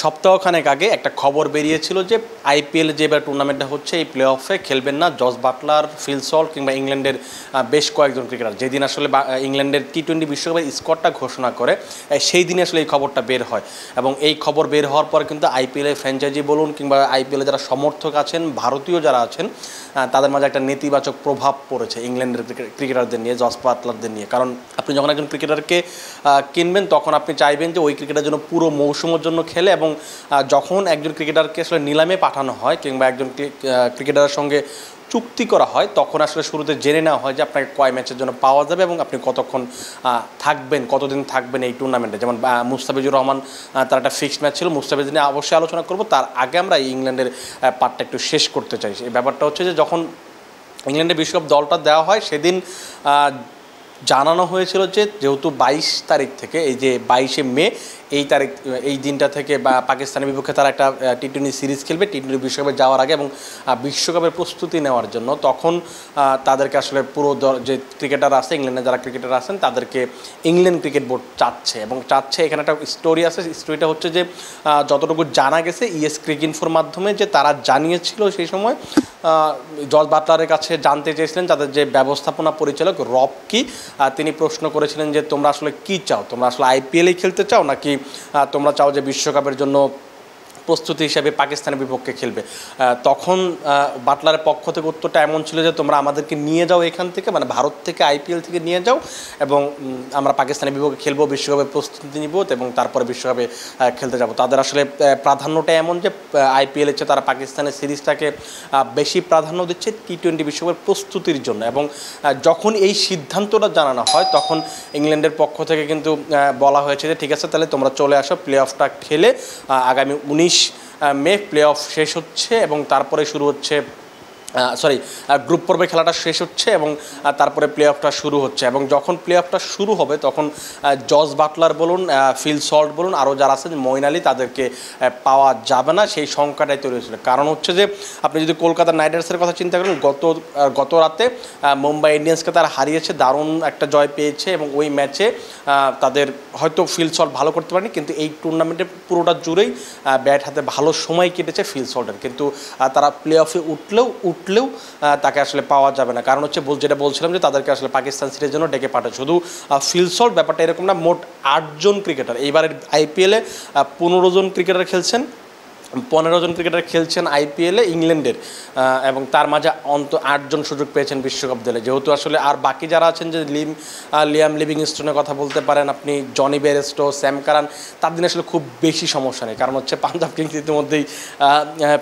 সপ্তাহখানেক আগে একটা খবর বেরিয়েছিল যে আইপিএল যে এবার টুর্নামেন্টটা হচ্ছে এই প্লে অফে খেলবেন না জস বাটলার, ফিল সল্ট কিংবা ইংল্যান্ডের বেশ কয়েকজন ক্রিকেটার। যেদিন আসলে ইংল্যান্ডের টি-20 বিশ্বকাপের স্কোয়াডটা ঘোষণা করে সেই দিনে আসলে এই খবরটা বের হয়। এবং এই খবর বের হওয়ার পর কিন্তু আইপিএলের ফ্র্যাঞ্চাইজি বলুন কিংবা আইপিএলে যারা সমর্থক আছেন, ভারতীয় যারা আছেন, তাদের মাঝে একটা নেতিবাচক প্রভাব পড়েছে ইংল্যান্ডের ক্রিকেটারদের নিয়ে, জস বাটলারদের নিয়ে। কারণ আপনি যখন একজন ক্রিকেটারকে কিনবেন তখন আপনি চাইবেন যে ওই ক্রিকেটার জন্য পুরো মৌসুমের জন্য খেলে, এবং যখন একজন ক্রিকেটারকে আসলে নিলামে পাঠানো হয় কিংবা একজন ক্রিকেটারের সঙ্গে চুক্তি করা হয় তখন আসলে শুরুতে জেনে নেওয়া হয় যে আপনাকে কয় ম্যাচের জন্য পাওয়া যাবে এবং আপনি কতক্ষণ থাকবেন, কতদিন থাকবেন এই টুর্নামেন্টে। যেমন মুস্তাফিজুর রহমান, তার একটা ফিক্সড ম্যাচ ছিল, মুস্তাফিজ নিয়ে অবশ্যই আলোচনা করব। তার আগে আমরা ইংল্যান্ডের পার্টটা একটু শেষ করতে চাই। এই ব্যাপারটা হচ্ছে যে যখন ইংল্যান্ডের বিশ্বকাপ দলটা দেওয়া হয় সেদিন জানানো হয়েছিল যে যেহেতু 22 তারিখ থেকে, এই যে 22শে মে এই দিনটা থেকে পাকিস্তানের বিপক্ষে তারা একটা টি-20 সিরিজ খেলবে টি-20 বিশ্বকাপে যাওয়ার আগে এবং বিশ্বকাপের প্রস্তুতি নেওয়ার জন্য। তখন তাদেরকে আসলে পুরো যে ক্রিকেটার আছে, ইংল্যান্ডে যারা ক্রিকেটার আছেন তাদেরকে ইংল্যান্ড ক্রিকেট বোর্ড চাচ্ছে এবং এখানে একটা স্টোরি আছে। স্টোরিটা হচ্ছে যে যতটুকু জানা গেছে ক্রিকইনফোর মাধ্যমে যে তারা জানিয়েছিল সেই সময় জস বাটলারের কাছে জানতে চেয়েছিলেন তাদের যে ব্যবস্থাপনা পরিচালক রব কি, তিনি প্রশ্ন করেছিলেন যে তোমরা আসলে কী চাও, তোমরা আসলে আইপিএলেই খেলতে চাও নাকি তোমরা চাও যে বিশ্বকাপের জন্য প্রস্তুতি হিসাবে পাকিস্তানের বিপক্ষে খেলবে। তখন বাটলারের পক্ষ থেকে উত্তরটা এমন ছিল যে তোমরা আমাদেরকে নিয়ে যাও এখান থেকে, মানে ভারত থেকে আইপিএল থেকে নিয়ে যাও এবং আমরা পাকিস্তানের বিপক্ষে খেলবো, বিশ্বকাপের প্রস্তুতি নিব এবং তারপরে বিশ্বকাপে খেলতে যাব। তাদের আসলে প্রাধান্যটা এমন যে আইপিএলের চেয়ে তারা পাকিস্তানের সিরিজটাকে বেশি প্রাধান্য দিচ্ছে টি-20 বিশ্বকাপের প্রস্তুতির জন্য। এবং যখন এই সিদ্ধান্তটা জানানো হয় তখন ইংল্যান্ডের পক্ষ থেকে কিন্তু বলা হয়েছে যে ঠিক আছে তাহলে তোমরা চলে আসো, প্লে অফটা খেলে আগামী 19 মে প্লে অফ শেষ হচ্ছে এবং তারপরে শুরু হচ্ছে গ্রুপ পর্বে খেলাটা শেষ হচ্ছে এবং তারপরে প্লে অফটা শুরু হচ্ছে। এবং যখন প্লে অফটা শুরু হবে তখন জস বাটলার বলুন, ফিল সল্ট বলুন, আরও যারা আছেন মঈন আলী, তাদেরকে পাওয়া যাবে না, সেই সংখ্যাটাই তৈরি হয়েছিল। কারণ হচ্ছে যে আপনি যদি কলকাতা নাইট রাইডার্সের কথা চিন্তা করেন, গত রাতে মুম্বাই ইন্ডিয়ান্সকে তারা হারিয়েছে, দারুণ একটা জয় পেয়েছে এবং ওই ম্যাচে তাদের হয়তো ফিল সল্ট ভালো করতে পারেনি, কিন্তু এই টুর্নামেন্টে পুরোটা জুড়েই ব্যাট হাতে ভালো সময় কেটেছে ফিল সল্টের। কিন্তু তারা প্লে অফে উঠলেও তাকে আসলে পাওয়া যাবে না। কারণ হচ্ছে যেটা বলছিলাম যে তাদেরকে আসলে পাকিস্তান সিরিজের জন্য ডেকে পাঠায়। শুধু ফিল সল্ট ব্যাপারটা এরকম না, মোট 8 জন ক্রিকেটার এইবারের আইপিএলে 15 জন ক্রিকেটার খেলছেন, 15 জন ক্রিকেটার খেলছেন আইপিএলে ইংল্যান্ডের, এবং তার মাঝে 8 জন সুযোগ পেয়েছেন বিশ্বকাপ দলে। যেহেতু আসলে আর বাকি যারা আছেন যে লিয়াম লিভিংস্টোনের কথা বলতে পারেন আপনি, জনি বেরেস্টো, স্যাম কারান, তাদের আসলে খুব বেশি সমস্যা নেই। কারণ হচ্ছে পাঞ্জাব কিংস ইতিমধ্যেই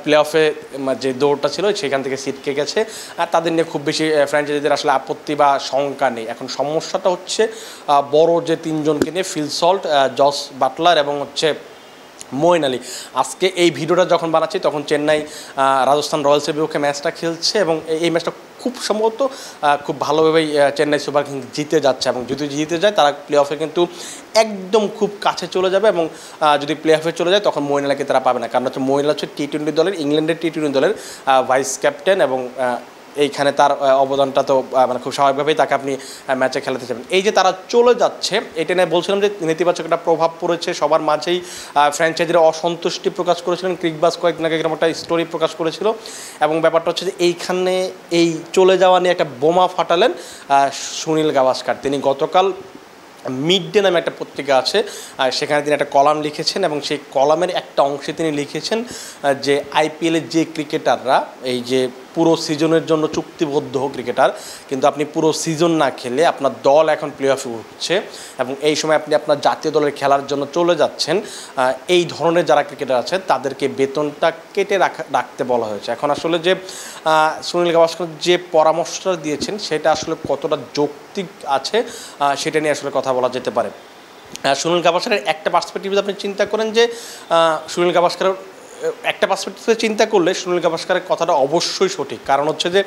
প্লে অফে যে দৌড়টা ছিল সেখান থেকে ছিটকে গেছে, আর তাদের নিয়ে খুব বেশি ফ্র্যাঞ্চাইজিদের আসলে আপত্তি বা শঙ্কা নেই। এখন সমস্যাটা হচ্ছে বড় যে 3 জনকে নিয়ে, ফিল সল্ট, জস বাটলার এবং হচ্ছে মঈন আলী। আজকে এই ভিডিওটা যখন বানাচ্ছি তখন চেন্নাই রাজস্থান রয়্যালসের বিপক্ষে ম্যাচটা খেলছে এবং এই ম্যাচটা খুব সম্ভবত খুব ভালোভাবেই চেন্নাই সুপার কিংস জিতে যাচ্ছে এবং যদি জিতে যায় তারা প্লে অফে কিন্তু একদম খুব কাছে চলে যাবে। এবং যদি প্লে অফে চলে যায় তখন মঈন আলীকে তারা পাবে না, কারণ হচ্ছে মঈন আলী হচ্ছে টি-20 দলের, ইংল্যান্ডের টি-20 দলের ভাইস ক্যাপ্টেন এবং এইখানে তার অবদানটা তো মানে খুব স্বাভাবিকভাবেই তাকে আপনি ম্যাচে খেলাতে চাবেন। এই যে তারা চলে যাচ্ছে এটা নিয়ে বলছিলাম যে নেতিবাচক একটা প্রভাব পড়েছে সবার মাঝেই, ফ্র্যাঞ্চাইজিরা অসন্তুষ্টি প্রকাশ করেছিলেন। ক্রিকবাজ কয়েকদিন আগে এরকম একটা স্টোরি প্রকাশ করেছিল এবং ব্যাপারটা হচ্ছে যে এইখানে এই চলে যাওয়া নিয়ে একটা বোমা ফাটালেন সুনীল গাভাস্কার। তিনি গতকাল মিড ডে নামে একটা পত্রিকা আছে, সেখানে তিনি একটা কলাম লিখেছেন এবং সেই কলামের একটা অংশে তিনি লিখেছেন যে আইপিএলের যে ক্রিকেটাররা এই যে পুরো সিজনের জন্য চুক্তিবদ্ধ ক্রিকেটার, কিন্তু আপনি পুরো সিজন না খেলে আপনার দল এখন প্লে অফে উঠছে এবং এই সময় আপনি আপনার জাতীয় দলের খেলার জন্য চলে যাচ্ছেন, এই ধরনের যারা ক্রিকেটার আছেন তাদেরকে বেতনটা কেটে রাখতে বলা হয়েছে। এখন আসলে যে সুনীল গাভাস্কর যে পরামর্শটা দিয়েছেন সেটা আসলে কতটা যৌক্তিক আছে সেটা নিয়ে আসলে কথা বলা যেতে পারে। সুনীল গাভাস্করের একটা পার্সপেক্টিভে আপনি চিন্তা করেন যে সুনীল গাভাস্করের একটা পার্সপেক্টিভে চিন্তা করলে সুনীল গাভাস্করের কথাটা অবশ্যই সঠিক। কারণ হচ্ছে যে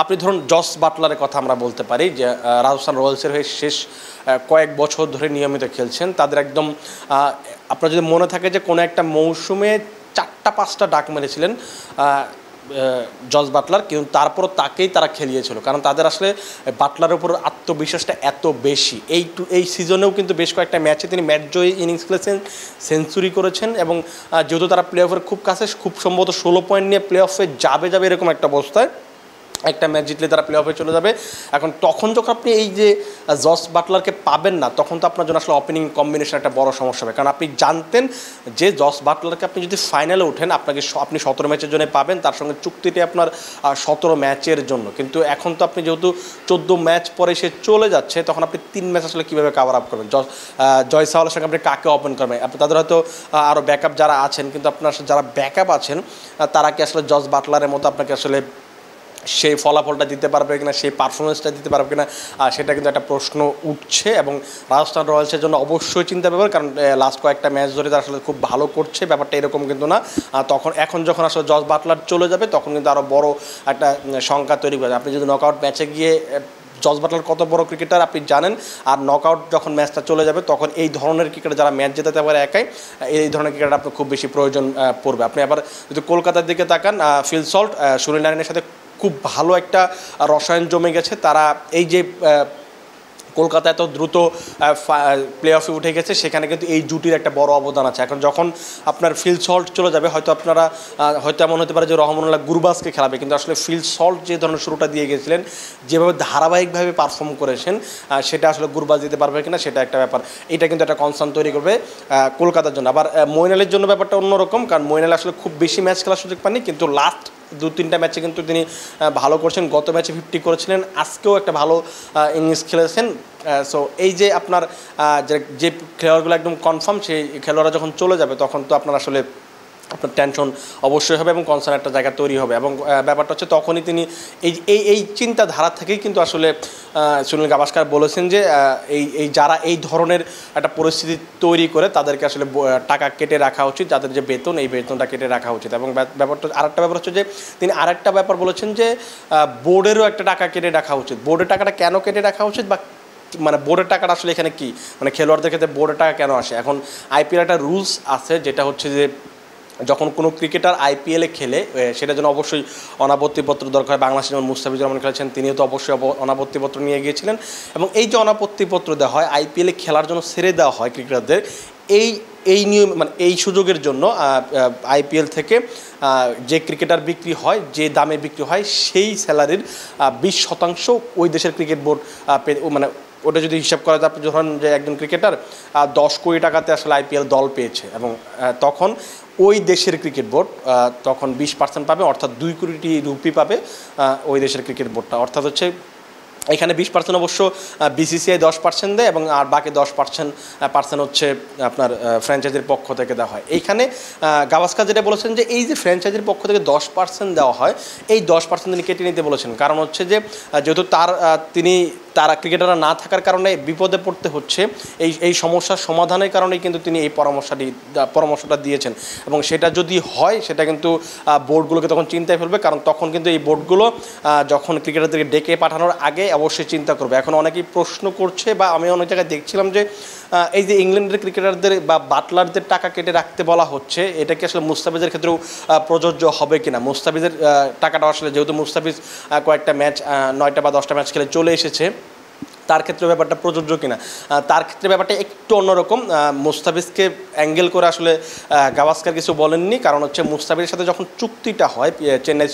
আপনি ধরুন জস বাটলারের কথা আমরা বলতে পারি যে রাজস্থান রয়্যালসের হয়ে শেষ কয়েক বছর ধরে নিয়মিত খেলছেন। তাদের একদম আপনার যদি মনে থাকে যে কোনো একটা মৌসুমে 4-5টা ডাক মেরেছিলেন জস বাটলার, কিন্তু তারপরও তাকেই তারা খেলিয়েছিল, কারণ তাদের আসলে বাটলারের উপর আত্মবিশ্বাসটা এত বেশি। এই সিজনেও কিন্তু বেশ কয়েকটা ম্যাচে তিনি ম্যাচ জয়ী ইনিংস খেলেছেন, সেঞ্চুরি করেছেন, এবং যেহেতু তারা প্লে অফের খুব কাছে, খুব সম্ভবত 16 পয়েন্ট নিয়ে প্লে অফে যাবে এরকম একটা অবস্থায়, একটা ম্যাচ জিতলে তারা প্লে অফে চলে যাবে। এখন তখন যখন আপনি এই যে জস বাটলারকে পাবেন না, তখন তো আপনার জন্য আসলে ওপেনিং কম্বিনেশন একটা বড় সমস্যা হবে, কারণ আপনি জানতেন যে জস বাটলারকে আপনি যদি ফাইনালে ওঠেন আপনি 17 ম্যাচের জন্য পাবেন, তার সঙ্গে চুক্তিটি আপনার 17 ম্যাচের জন্য। কিন্তু এখন তো আপনি যেহেতু 14 ম্যাচ পরে সে চলে যাচ্ছে, তখন আপনি 3 ম্যাচ আসলে কীভাবে কাভার আপ করবেন? জয় সাওয়ালের সঙ্গে আপনি কাকে ওপেন করবেন? আপনি তাদের হয়তো আরও ব্যাকআপ যারা আছেন, কিন্তু আপনার যারা ব্যাকআপ আছেন তারা কি আসলে জস বাটলারের মতো আপনাকে আসলে সেই ফলাফলটা দিতে পারবে কিনা, সেই পারফরমেন্সটা দিতে পারবে কিনা, সেটা কিন্তু একটা প্রশ্ন উঠছে। এবং রাজস্থান রয়্যালসের জন্য অবশ্যই চিন্তা ব্যাপার, কারণ লাস্ট কয়েকটা ম্যাচ ধরে তারা আসলে খুব ভালো করছে, ব্যাপারটা এরকম কিন্তু না। এখন যখন আসলে জস বাটলার চলে যাবে, তখন কিন্তু আরও বড় একটা সংখ্যা তৈরি করে। আপনি যদি নকআউট ম্যাচে গিয়ে, জস বাটলার কত বড় ক্রিকেটার আপনি জানেন, আর নকআউট যখন ম্যাচটা চলে যাবে, তখন এই ধরনের ক্রিকেটার যারা ম্যাচ জেতাতে পারে একাই, এই ধরনের ক্রিকেটার আপনার খুব বেশি প্রয়োজন পড়বে। আপনি আবার যদি কলকাতার দিকে তাকান, ফিল সল্ট সুনীল নারায়ণের সাথে খুব ভালো একটা রসায়ন জমে গেছে। তারা এই যে কলকাতা এত দ্রুত প্লে অফে উঠে গেছে, সেখানে কিন্তু এই জুটির একটা বড় অবদান আছে। এখন যখন আপনার ফিল সল্ট চলে যাবে, হয়তো এমন হতে পারে যে রহমানুল্লাহ গুরবাজকে খেলাবে, কিন্তু আসলে ফিল সল্ট যে ধরনের শুরুটা দিয়ে গেছিলেন, যেভাবে ধারাবাহিকভাবে পারফর্ম করেছেন, সেটা আসলে গুরবাজ দিতে পারবে কিনা, সেটা একটা ব্যাপার। এটা কিন্তু একটা কনসার্ন তৈরি করবে কলকাতার জন্য। আবার মঈন আলীর জন্য ব্যাপারটা অন্যরকম, কারণ মঈন আলী আসলে খুব বেশি ম্যাচ খেলার সুযোগ পাননি, কিন্তু লাস্ট 2-3টা ম্যাচে কিন্তু তিনি ভালো করছেন। গত ম্যাচে 50 করেছিলেন, আজকেও একটা ভালো ইনিংস খেলেছেন। সো এই যে আপনার যে খেলোয়াড়গুলো একদম কনফার্ম, সেই খেলোয়াড়রা যখন চলে যাবে, তখন তো আপনার টেনশন অবশ্যই হবে এবং কনসার্ন একটা জায়গা তৈরি হবে। এবং ব্যাপারটা হচ্ছে তখনই তিনি এই চিন্তাধারা থেকেই কিন্তু আসলে সুনীল গাভাস্কার বলেছেন যে যারা এই ধরনের একটা পরিস্থিতি তৈরি করে, তাদেরকে আসলে টাকা কেটে রাখা উচিত, যাদের যে বেতন, এই বেতনটা কেটে রাখা উচিত। এবং ব্যাপারটা আরেকটা ব্যাপার হচ্ছে যে তিনি আরেকটা ব্যাপার বলেছেন যে বোর্ডেরও একটা টাকা কেটে রাখা উচিত। বোর্ডের টাকাটা কেন কেটে রাখা উচিত, বা বোর্ডের টাকাটা আসলে এখানে কি, খেলোয়াড়দের ক্ষেত্রে বোর্ডের টাকা কেন আসে? এখন আইপিএল একটা রুলস আছে, যেটা হচ্ছে যে যখন কোনো ক্রিকেটার আইপিএলে খেলে, সেটা যেন অবশ্যই অনাপত্তিপত্র দরকার হয়। বাংলাদেশে যেমন মুস্তাফিজুর রহমান খেলেছেন, তিনিও তো অবশ্যই অনাপত্তিপত্র নিয়ে গিয়েছিলেন। এবং এই যে অনাপত্তিপত্র দেওয়া হয়, আইপিএলে খেলার জন্য ছেড়ে দেওয়া হয় ক্রিকেটারদের, এই নিয়ম, এই সুযোগের জন্য আইপিএল থেকে যে ক্রিকেটার বিক্রি হয়, যে দামে বিক্রি হয়, সেই স্যালারির 20% ওই দেশের ক্রিকেট বোর্ড ওটা যদি হিসাব করা যায়, আপনি ধরেন যে একজন ক্রিকেটার 10 কোটি টাকাতে আসলে আইপিএল দল পেয়েছে, এবং তখন ওই দেশের ক্রিকেট বোর্ড তখন 20% পাবে, অর্থাৎ 2 কোটি রুপি পাবে ওই দেশের ক্রিকেট বোর্ডটা। অর্থাৎ হচ্ছে এখানে 20% অবশ্য বিসিসিআই 10% দেয়, এবং আর বাকি 10% হচ্ছে আপনার ফ্র্যাঞ্চাইজির পক্ষ থেকে দেওয়া হয়। এইখানে গাভাস্কার যেটা বলেছেন যে এই যে ফ্র্যাঞ্চাইজির পক্ষ থেকে 10% দেওয়া হয়, এই 10% তিনি কেটে নিতে বলেছেন। কারণ হচ্ছে যে যেহেতু তারা ক্রিকেটাররা না থাকার কারণে বিপদে পড়তে হচ্ছে, এই সমস্যার সমাধানের কারণেই কিন্তু তিনি এই পরামর্শটা দিয়েছেন। এবং সেটা যদি হয়, সেটা কিন্তু বোর্ডগুলোকে তখন চিন্তায় ফেলবে, কারণ তখন কিন্তু এই বোর্ডগুলো যখন ক্রিকেটারদেরকে ডেকে পাঠানোর আগে অবশ্যই চিন্তা করবে। এখন অনেকেই প্রশ্ন করছে, বা আমি অনেক জায়গায় দেখছিলাম যে এই যে ইংল্যান্ডের ক্রিকেটারদের বা বাটলারদের টাকা কেটে রাখতে বলা হচ্ছে, এটা কি আসলে মুস্তাফিজের ক্ষেত্রেও প্রযোজ্য হবে কিনা? মুস্তাফিজের টাকাটা আসলে, যেহেতু মুস্তাফিজ কয়েকটা ম্যাচ 9টা বা 10টা ম্যাচ খেলে চলে এসেছে, তার ক্ষেত্রে ব্যাপারটা প্রযোজ্য কিনা? তার ক্ষেত্রে ব্যাপারটা একটু অন্যরকম। মুস্তাফিজকে অ্যাঙ্গেল করে আসলে গাভাস্কার কিছু বলেননি, কারণ হচ্ছে মুস্তাফিজের সাথে যখন চুক্তিটা হয় চেন্নাই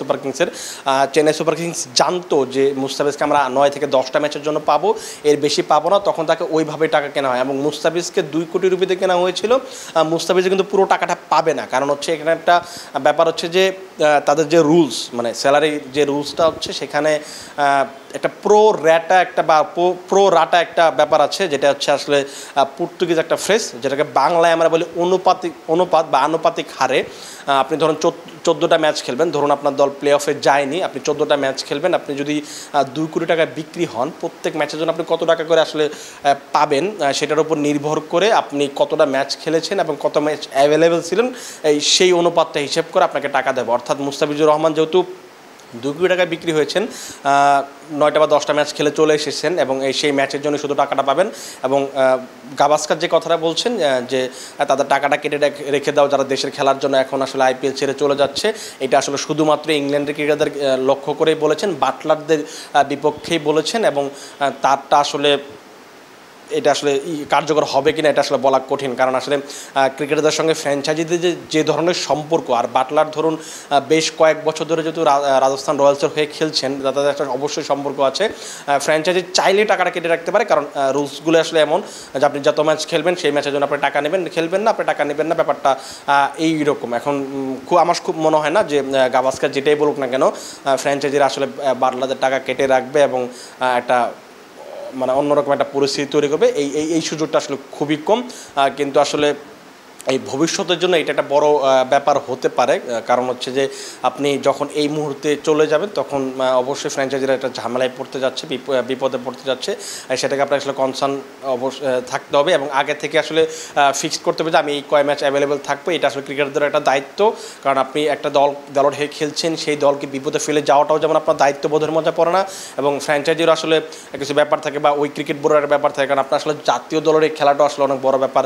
সুপার কিংস জানতো যে মুস্তাফিজকে আমরা 9 থেকে 10টা ম্যাচের জন্য পাবো, এর বেশি পাবো না, তখন তাকে ওইভাবে টাকা কেনা হয়। এবং মুস্তাফিজকে 2 কোটি রুপিতে কেনা হয়েছিল। মুস্তাফিজ কিন্তু পুরো টাকাটা পাবে না, কারণ হচ্ছে এখানে একটা ব্যাপার হচ্ছে যে তাদের যে রুলস, স্যালারি যে রুলসটা হচ্ছে, সেখানে একটা প্রো রাটা একটা ব্যাপার আছে, যেটা হচ্ছে আসলে পর্তুগিজ একটা ফ্রেজ, যেটাকে বাংলায় আমরা বলি অনুপাত বা আনুপাতিক হারে। আপনি ধরুন 14টা ম্যাচ খেলবেন, ধরুন আপনার দল প্লে অফে যায়নি, আপনি 14টা ম্যাচ খেলবেন, আপনি যদি 2 কোটি টাকা বিক্রি হন, প্রত্যেক ম্যাচের জন্য আপনি কত টাকা করে আসলে পাবেন, সেটার উপর নির্ভর করে আপনি কতটা ম্যাচ খেলেছেন এবং কত ম্যাচ অ্যাভেলেবেল ছিলেন, সেই অনুপাতটা হিসেব করে আপনাকে টাকা দেবে। অর্থাৎ মুস্তাফিজুর রহমান যেহেতু $2 কোটি টাকায় বিক্রি হয়েছেন, 9টা বা 10টা ম্যাচ খেলে চলে এসেছেন এবং সেই ম্যাচের জন্য শুধু টাকাটা পাবেন। এবং গাভাস্কার যে কথাটা বলছেন যে তাদের টাকাটা কেটে রেখে দাও যারা দেশের খেলার জন্য এখন আসলে আইপিএল ছেড়ে চলে যাচ্ছে, এটা আসলে শুধুমাত্র ইংল্যান্ডের ক্রিকেটারদের লক্ষ্য করেই বলেছেন, বাটলারদের বিপক্ষেই বলেছেন এবং তারটা আসলে এটা আসলে কার্যকর হবে কিনা এটা আসলে বলা কঠিন। কারণ আসলে ক্রিকেটারদের সঙ্গে ফ্র্যাঞ্চাইজিদের যে ধরনের সম্পর্ক, আর বাটলার ধরুন বেশ কয়েক বছর ধরে যেহেতু রাজস্থান রয়্যালসের হয়ে খেলছেন, তাদের একটা অবশ্যই সম্পর্ক আছে। ফ্র্যাঞ্চাইজি চাইলেই টাকাটা কেটে রাখতে পারে, কারণ রুলসগুলো আসলে এমন যে আপনি যত ম্যাচ খেলবেন সেই ম্যাচের জন্য আপনি টাকা নেবেন, খেলবেন না আপনি টাকা নেবেন না, ব্যাপারটা এইরকম। এখন আমার খুব মনে হয় না যে গাভাস্কার যেটাই বলুক না কেন ফ্র্যাঞ্চাইজিরা আসলে বাটলারদের টাকা কেটে রাখবে এবং একটা মানে অন্যরকম একটা পরিস্থিতি তৈরি করবে, এই সুযোগটা আসলে খুবই কম। কিন্তু আসলে এই ভবিষ্যতের জন্য এটা একটা বড় ব্যাপার হতে পারে। কারণ হচ্ছে যে আপনি যখন এই মুহূর্তে চলে যাবেন তখন অবশ্যই ফ্র্যাঞ্চাইজিরা একটা ঝামেলায় পড়তে যাচ্ছে, বিপদে পড়তে যাচ্ছে, সেটাকে আপনার আসলে কনসার্ন থাকতে হবে এবং আগে থেকে আসলে ফিক্সড করতে হবে যে আমি এই কয় ম্যাচ অ্যাভেলেবেল থাকবো। এটা আসলে ক্রিকেটারদের একটা দায়িত্ব, কারণ আপনি একটা দলের হয়ে খেলছেন, সেই দলকে বিপদে ফেলে যাওয়াটাও যেমন আপনার দায়িত্ববোধের মধ্যে পড়ে না, এবং ফ্র্যাঞ্চাইজিরও আসলে কিছু ব্যাপার থাকে বা ওই ক্রিকেট বোর্ডের ব্যাপার থাকে, কারণ আপনার আসলে জাতীয় দলের এই খেলাটা আসলে অনেক বড় ব্যাপার,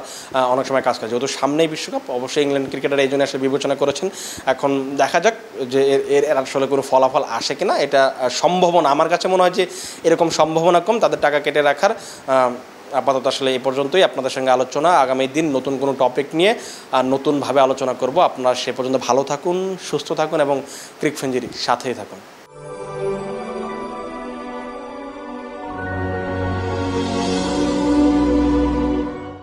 অনেক সময় কাজ করে। যেহেতু সামনেই বিশ্বকাপ, অবশ্যই ইংল্যান্ড ক্রিকেটার এই জন্য আসলে বিবেচনা করেছেন। এখন দেখা যাক যে এর আসলে কোনো ফলাফল আসে কিনা। এটা সম্ভাবনা, আমার কাছে মনে হয় যে এরকম সম্ভাবনা কম তাদের টাকা কেটে রাখার। আপাতত আসলে এই পর্যন্তই আপনাদের সঙ্গে আলোচনা। আগামী দিন নতুন কোনো টপিক নিয়ে নতুনভাবে আলোচনা করব। আপনারা সে পর্যন্ত ভালো থাকুন, সুস্থ থাকুন এবং ক্রিক ফেঞ্জির সাথেই থাকুন।